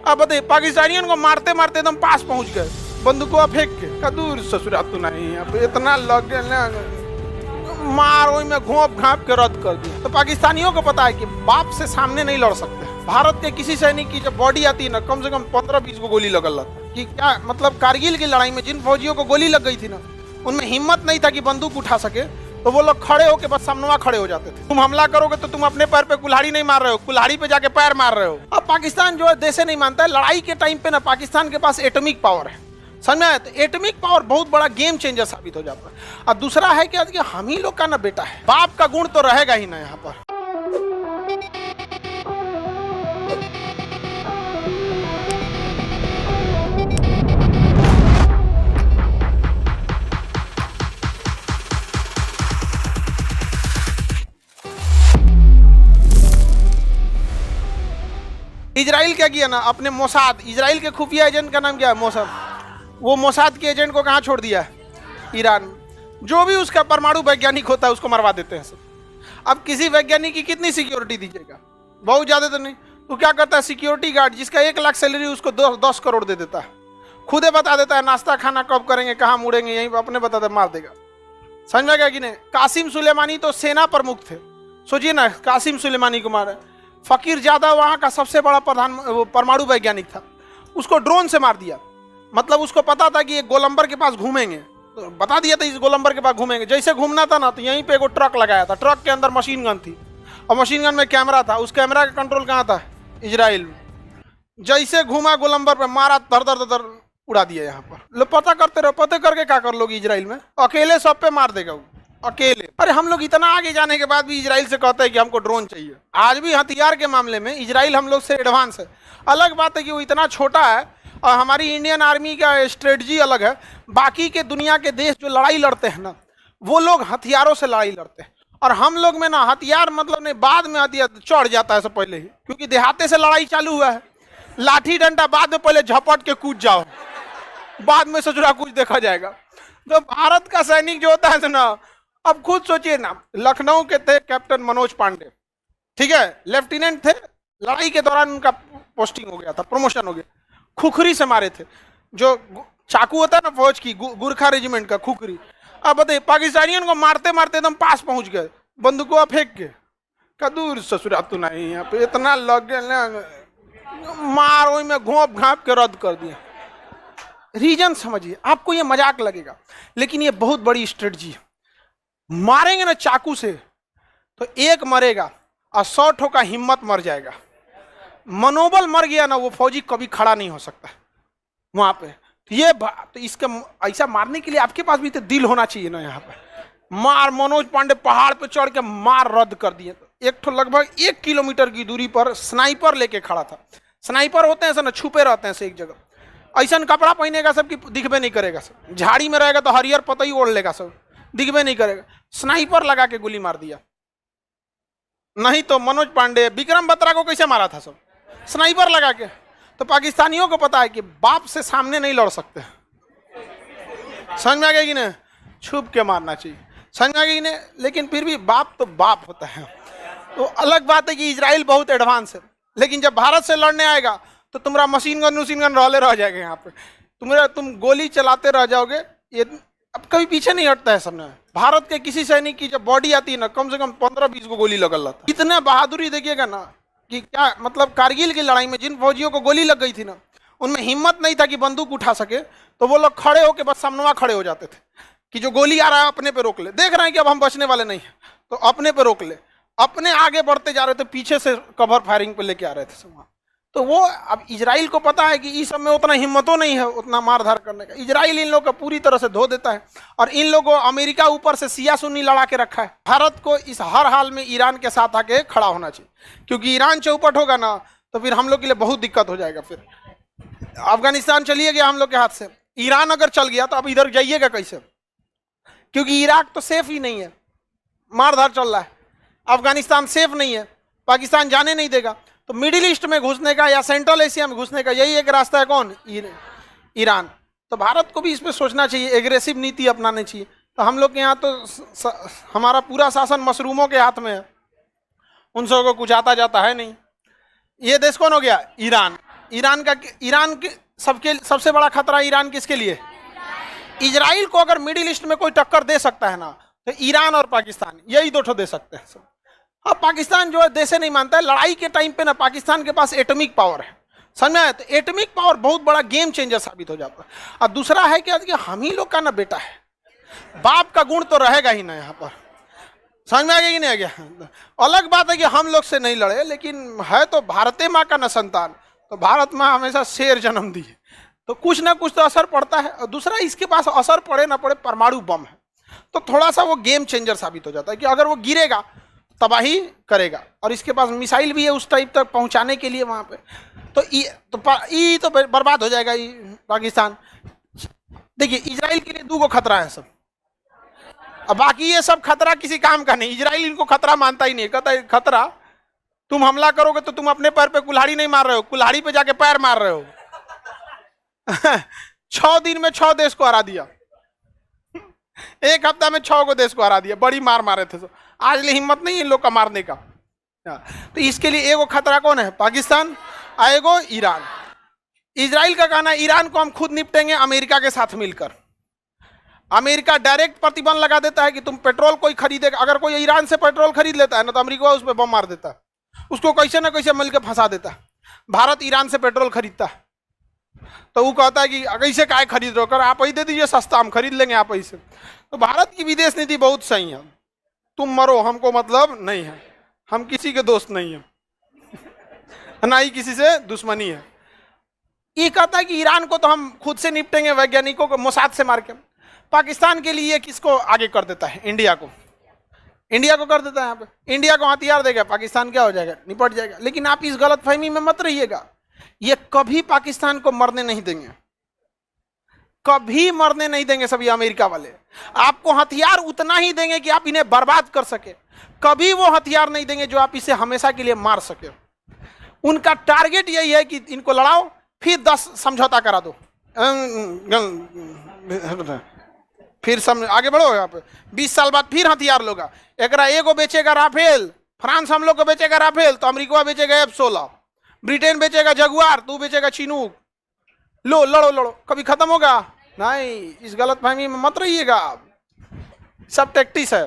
अब बताइए, पाकिस्तानियों को मारते मारते एकदम पास पहुंच गए, बंदूकों फेंक के का दूर ससुरा तो नहीं, अब इतना लग गया मार, वही में घोंप घाप के रद्द कर दिया। तो पाकिस्तानियों को पता है कि बाप से सामने नहीं लड़ सकते। भारत के किसी सैनिक की जब बॉडी आती है ना, कम से कम 15-20 को गोली लगल रहता कि क्या मतलब। कारगिल की लड़ाई में जिन फौजियों को गोली लग गई थी ना, उनमें हिम्मत नहीं था कि बंदूक उठा सके, तो वो लोग खड़े होकर बस सामने खड़े हो जाते थे। तुम हमला करोगे तो तुम अपने पैर पे कुल्हाड़ी नहीं मार रहे हो, कुल्हाड़ी पे जाके पैर मार रहे हो। अब पाकिस्तान जो है देशे नहीं मानता है। लड़ाई के टाइम पे ना पाकिस्तान के पास एटॉमिक पावर है, समझ में आया? तो एटॉमिक पावर बहुत बड़ा गेम चेंजर साबित हो जाता है। और दूसरा है कि हम ही लोग का ना बेटा है, बाप का गुण तो रहेगा ही ना यहाँ पर। इजराइल क्या किया ना, अपने मोसाद, इजराइल के खुफिया एजेंट का नाम क्या है? मोसाद। वो मोसाद के एजेंट को कहाँ छोड़ दिया है? ईरान। जो भी उसका परमाणु वैज्ञानिक होता है उसको मरवा देते हैं सब। अब किसी वैज्ञानिक की कितनी सिक्योरिटी दीजिएगा? बहुत ज्यादा तो नहीं। तो क्या करता है सिक्योरिटी गार्ड, जिसका 1 लाख सैलरी, उसको 10 करोड़ दे देता है। खुदे बता देता है नाश्ता खाना कब करेंगे, कहाँ मुड़ेंगे, यहीं पर अपने बताते मार देगा। समझ में गया कि नहीं? कासिम सुलेमानी तो सेना प्रमुख थे, सोचिए ना, कासिम सुलेमानी को मारे। फकीर ज्यादा वहां का सबसे बड़ा परमाणु वैज्ञानिक था, उसको ड्रोन से मार दिया। मतलब उसको पता था कि ये गोलंबर के पास घूमेंगे, तो बता दिया था इस गोलंबर के पास घूमेंगे। जैसे घूमना था ना, तो यहीं पे एगो ट्रक लगाया था, ट्रक के अंदर मशीन गन थी और मशीन गन में कैमरा था। उस कैमरा का कंट्रोल कहाँ था? इजराइल में। जैसे घूमा गोलंबर पे, मारा, धर धर उड़ा दिया। यहाँ पर लो पता करते रहो, पता करके क्या कर लोगे इजराइल में? अकेले सब पे मार देगा वो, अकेले। अरे हम लोग इतना आगे जाने के बाद भी इजराइल से कहते हैं कि हमको ड्रोन चाहिए। आज भी हथियार के मामले में इजराइल हम लोग से एडवांस है। अलग बात है कि वो इतना छोटा है और हमारी इंडियन आर्मी का स्ट्रेटजी अलग है। बाकी के दुनिया के देश जो लड़ाई लड़ते हैं ना, वो लोग हथियारों से लड़ाई लड़ते हैं, और हम लोग में ना हथियार मतलब नहीं, बाद में हथियार चढ़ जाता है सब पहले ही, क्योंकि देहाते से लड़ाई चालू हुआ है। लाठी डंडा बाद में, पहले झपट के कूद जाओ, बाद में ससुरा कुछ देखा जाएगा। तो भारत का सैनिक जो होता है ना, अब खुद सोचिए ना, लखनऊ के थे कैप्टन मनोज पांडे, ठीक है, लेफ्टिनेंट थे। लड़ाई के दौरान उनका पोस्टिंग हो गया था, प्रमोशन हो गया। खुखरी से मारे थे, जो चाकू होता है ना फौज की, गुरखा रेजिमेंट का खुखरी। अब बताइए, पाकिस्तानियों को मारते मारते एकदम पास पहुंच गए, बंदूकों फेंक के का दूर ससुरा तो नहीं, यहाँ पे इतना लग गया मार, वही में घोंप घाप के रद्द कर दिया। रीजन समझिए, आपको ये मजाक लगेगा, लेकिन ये बहुत बड़ी स्ट्रेटजी है। मारेंगे ना चाकू से तो एक मरेगा और 100 ठो का हिम्मत मर जाएगा। मनोबल मर गया ना, वो फौजी कभी खड़ा नहीं हो सकता वहां पे। तो ये तो इसका ऐसा मारने के लिए आपके पास भी तो दिल होना चाहिए ना। यहाँ पे मार, मनोज पांडे पहाड़ पे चढ़ के मार रद्द कर दिए। तो एक ठो लगभग 1 किलोमीटर की दूरी पर स्नाइपर लेके खड़ा था। स्नाइपर होते हैं ऐसा ना, छुपे रहते हैं से एक जगह, ऐसा कपड़ा पहनेगा सब कि दिखबे नहीं करेगा सब। झाड़ी में रहेगा तो हरियर पतई ओढ़ लेगा सब, दिखबे नहीं करेगा। स्नाइपर लगा के गोली मार दिया। नहीं तो मनोज पांडे, विक्रम बत्रा को कैसे मारा था सब? स्नाइपर लगा के। तो पाकिस्तानियों को पता है कि बाप से सामने नहीं लड़ सकते। समझ में आ गया कि नहीं? छुप के मारना चाहिए, समझ में आ गया कि नहीं? लेकिन फिर भी बाप तो बाप होता है। तो अलग बात है कि इजराइल बहुत एडवांस है, लेकिन जब भारत से लड़ने आएगा तो तुम्हारा मशीन गन रहले रह जाएगा यहाँ पे। तुम गोली चलाते रह जाओगे, ये अब कभी पीछे नहीं हटता है सबने। भारत के किसी सैनिक की जब बॉडी आती है ना, कम से कम 15-20 को गोली लगल रहता। इतने बहादुरी देखिएगा ना कि क्या मतलब। कारगिल की लड़ाई में जिन फौजियों को गोली लग गई थी ना, उनमें हिम्मत नहीं था कि बंदूक उठा सके, तो वो लोग खड़े होकर बस सामने खड़े हो जाते थे कि जो गोली आ रहा है अपने पे रोक ले। देख रहे हैं कि अब हम बचने वाले नहीं है, तो अपने पे रोक ले। अपने आगे बढ़ते जा रहे थे, पीछे से कवर फायरिंग पे लेके आ रहे थे सब। तो वो अब इजराइल को पता है कि इस सब में उतना हिम्मतों नहीं है उतना मारधार करने का। इजराइल इन लोग को पूरी तरह से धो देता है, और इन लोगों अमेरिका ऊपर से सिया सुन्नी लड़ा के रखा है। भारत को इस हर हाल में ईरान के साथ आके खड़ा होना चाहिए, क्योंकि ईरान चौपट होगा ना तो फिर हम लोग के लिए बहुत दिक्कत हो जाएगा। फिर अफगानिस्तान चलिए गया हम लोग के हाथ से, ईरान अगर चल गया तो अब इधर जाइएगा कैसे? क्योंकि इराक तो सेफ ही नहीं है, मारधार चल रहा है। अफगानिस्तान सेफ नहीं है, पाकिस्तान जाने नहीं देगा। तो मिडिल ईस्ट में घुसने का या सेंट्रल एशिया में घुसने का यही एक रास्ता है, कौन? ईरान। तो भारत को भी इस पर सोचना चाहिए, एग्रेसिव नीति अपनानी चाहिए। तो हम लोग के यहाँ तो हमारा पूरा शासन मशरूमों के हाथ में है, उन सबको कुछ आता जाता है नहीं। ये देश कौन हो गया? ईरान। ईरान के सबसे बड़ा खतरा ईरान किसके लिए? इजराइल को अगर मिडिल ईस्ट में कोई टक्कर दे सकता है ना तो ईरान और पाकिस्तान, यही दो ठो दे सकते हैं सब। अब पाकिस्तान जो है देश नहीं मानता है, लड़ाई के टाइम पे ना पाकिस्तान के पास एटॉमिक पावर है, समझ में आया? तो एटॉमिक पावर बहुत बड़ा गेम चेंजर साबित हो जाता है। और दूसरा है कि हम ही लोग का ना बेटा है, बाप का गुण तो रहेगा ही ना यहाँ पर, समझ में आ गया कि नहीं आ गया? अलग बात है कि हम लोग से नहीं लड़े, लेकिन है तो भारतीय माँ का न संतान, तो भारत माँ हमेशा शेर जन्म दी है, तो कुछ ना कुछ तो असर पड़ता है। और दूसरा इसके पास असर पड़े ना पड़े परमाणु बम है, तो थोड़ा सा वो गेम चेंजर साबित हो जाता है कि अगर वो गिरेगा तबाही करेगा, और इसके पास मिसाइल भी है उस टाइप तक पहुंचाने के लिए वहां पे, तो बर्बाद हो जाएगा पाकिस्तान। देखिए इजराइल के लिए दो खतरा है सब, अब बाकी ये सब खतरा किसी काम का नहीं। इजराइल इनको खतरा मानता ही नहीं, कहता है खतरा तुम हमला करोगे तो तुम अपने पैर पे कुल्हाड़ी नहीं मार रहे हो, कुल्हाड़ी पे जाके पैर मार रहे हो। 6 दिन में 6 देश को हरा दिया, 1 हफ्ता में 6 को देश को हरा दिया, बड़ी मार मारे थे। आज ले हिम्मत नहीं इन लोग का मारने का। तो इसके लिए एगो खतरा कौन है? पाकिस्तान, एगो ईरान। इजराइल का कहना है ईरान को हम खुद निपटेंगे अमेरिका के साथ मिलकर। अमेरिका डायरेक्ट प्रतिबंध लगा देता है कि तुम पेट्रोल कोई खरीदेगा, अगर कोई ईरान से पेट्रोल खरीद लेता है ना तो अमेरिका उस पर बम मार देता है, उसको कैसे ना कैसे मिलकर फंसा देता है। भारत ईरान से पेट्रोल खरीदता है तो वो कहता है कि कैसे काय खरीद रहे हो, आप ही दे दीजिए सस्ता, हम खरीद लेंगे आप ही से। तो भारत की विदेश नीति बहुत सही है, तुम मरो हमको मतलब नहीं है, हम किसी के दोस्त नहीं है, ना ही किसी से दुश्मनी है। ये कहता है कि ईरान को तो हम खुद से निपटेंगे, वैज्ञानिकों को मोसाद से मार के। पाकिस्तान के लिए किसको आगे कर देता है? इंडिया को, इंडिया को कर देता है। यहाँ पे इंडिया को हथियार देगा, पाकिस्तान क्या हो जाएगा? निपट जाएगा। लेकिन आप इस गलतफहमी में मत रहिएगा, ये कभी पाकिस्तान को मरने नहीं देंगे, कभी मरने नहीं देंगे सभी अमेरिका वाले। आपको हथियार उतना ही देंगे कि आप इन्हें बर्बाद कर सके, कभी वो हथियार नहीं देंगे जो आप इसे हमेशा के लिए मार सके। उनका टारगेट यही है कि इनको लड़ाओ फिर 10 समझौता करा दो, फिर आगे बढ़ो। यहाँ पे 20 साल बाद फिर हथियार लोगा, एकरा एगो बेचेगा राफेल, फ्रांस हम लोग को बेचेगा राफेल, तो अमेरिका बेचेगा F-16, ब्रिटेन बेचेगा जगुआर, तू बेचेगा चिनूक। लो लड़ो लड़ो, कभी खत्म होगा नहीं। इस गलतफहमी में मत रहिएगा, सब टैक्टिस है।